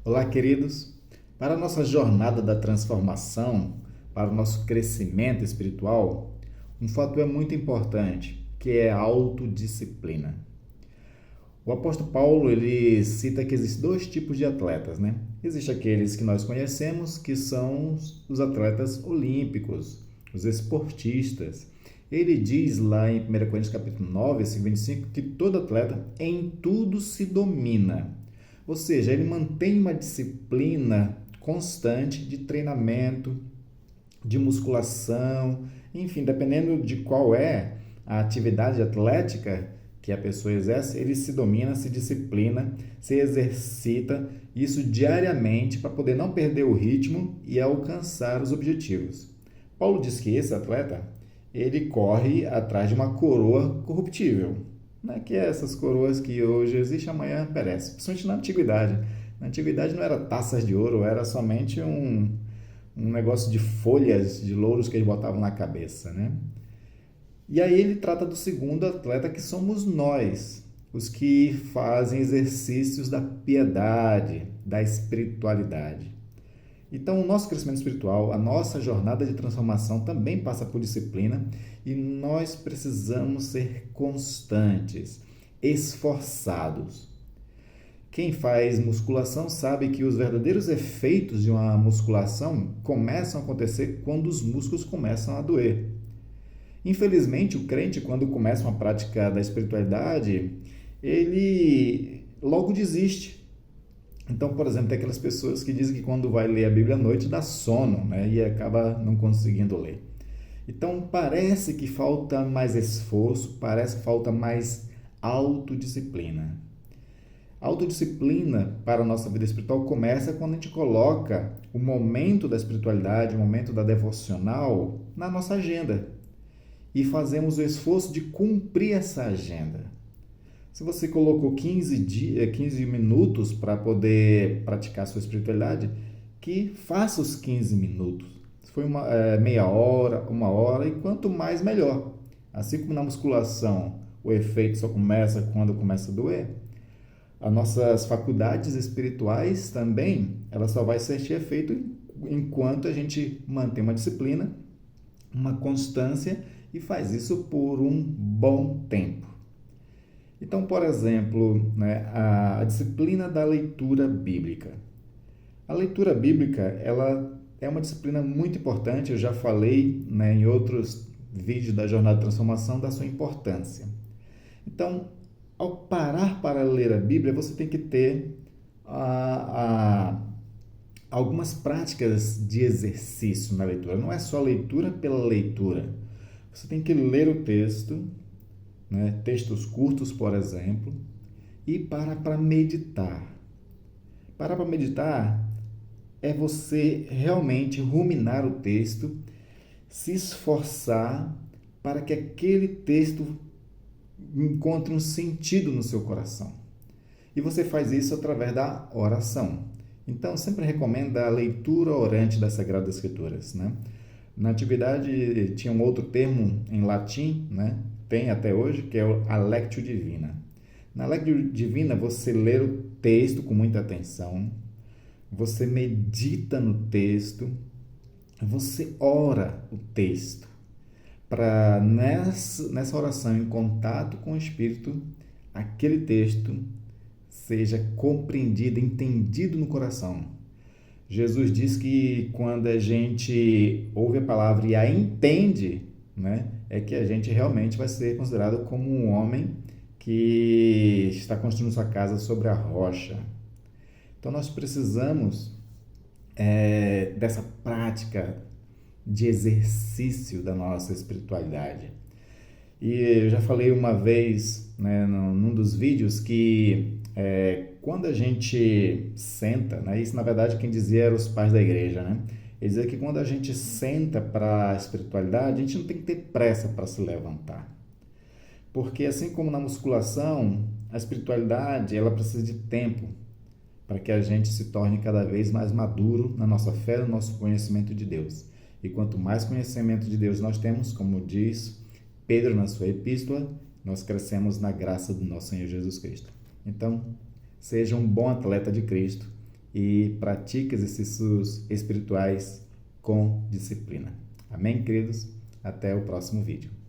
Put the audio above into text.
Olá, queridos. Para a nossa jornada da transformação, para o nosso crescimento espiritual, um fator é muito importante, que é a autodisciplina. O apóstolo Paulo, ele cita que existem dois tipos de atletas, né? Existem aqueles que nós conhecemos, que são os atletas olímpicos, os esportistas. Ele diz lá em 1 Coríntios capítulo 9, versículo 25, que todo atleta em tudo se domina. Ou seja, ele mantém uma disciplina constante de treinamento, de musculação, enfim, dependendo de qual é a atividade atlética que a pessoa exerce, ele se domina, se disciplina, se exercita, isso diariamente para poder não perder o ritmo e alcançar os objetivos. Paulo diz que esse atleta, ele corre atrás de uma coroa corruptível, né? Que é essas coroas que hoje existem, amanhã perecem, principalmente na antiguidade. Na antiguidade não era taças de ouro, era somente um negócio de folhas de louros que eles botavam na cabeça, né? E aí ele trata do segundo atleta, que somos nós, os que fazem exercícios da piedade, da espiritualidade. Então, o nosso crescimento espiritual, a nossa jornada de transformação também passa por disciplina e nós precisamos ser constantes, esforçados. Quem faz musculação sabe que os verdadeiros efeitos de uma musculação começam a acontecer quando os músculos começam a doer. Infelizmente, o crente, quando começa uma prática da espiritualidade, ele logo desiste. Então, por exemplo, tem aquelas pessoas que dizem que quando vai ler a Bíblia à noite dá sono, né? E acaba não conseguindo ler. Então, parece que falta mais esforço, parece que falta mais autodisciplina. A autodisciplina para a nossa vida espiritual começa quando a gente coloca o momento da espiritualidade, o momento da devocional na nossa agenda e fazemos o esforço de cumprir essa agenda. Se você colocou 15 minutos para poder praticar a sua espiritualidade, que faça os 15 minutos. Se foi meia hora, uma hora, e quanto mais, melhor. Assim como na musculação, o efeito só começa quando começa a doer, as nossas faculdades espirituais também, ela só vai surtir efeito enquanto a gente mantém uma disciplina, uma constância e faz isso por um bom tempo. Então, por exemplo, né, a disciplina da leitura bíblica. A leitura bíblica, ela é uma disciplina muito importante, eu já falei, né, em outros vídeos da Jornada de Transformação da sua importância. Então, ao parar para ler a Bíblia, você tem que ter algumas práticas de exercício na leitura. Não é só leitura pela leitura. Você tem que ler o texto, né? Textos curtos, por exemplo, e para meditar. Parar para meditar é você realmente ruminar o texto, se esforçar para que aquele texto encontre um sentido no seu coração. E você faz isso através da oração. Então, sempre recomendo a leitura orante das Sagradas Escrituras, né? Na antiguidade tinha um outro termo em latim, né? Tem até hoje, que é a Lectio Divina. Na Lectio Divina você lê o texto com muita atenção, você medita no texto, você ora o texto, para nessa oração em contato com o Espírito, aquele texto seja compreendido, entendido no coração. Jesus diz que quando a gente ouve a palavra e a entende, né, é que a gente realmente vai ser considerado como um homem que está construindo sua casa sobre a rocha. Então nós precisamos dessa prática de exercício da nossa espiritualidade. E eu já falei uma vez, né, num dos vídeos, que quando a gente senta, né, isso na verdade quem dizia eram os pais da igreja, né? Eles diziam que quando a gente senta para a espiritualidade, a gente não tem que ter pressa para se levantar. Porque assim como na musculação, a espiritualidade ela precisa de tempo para que a gente se torne cada vez mais maduro na nossa fé, no nosso conhecimento de Deus. E quanto mais conhecimento de Deus nós temos, como diz Pedro na sua epístola, nós crescemos na graça do nosso Senhor Jesus Cristo. Então, seja um bom atleta de Cristo e pratique exercícios espirituais com disciplina. Amém, queridos? Até o próximo vídeo.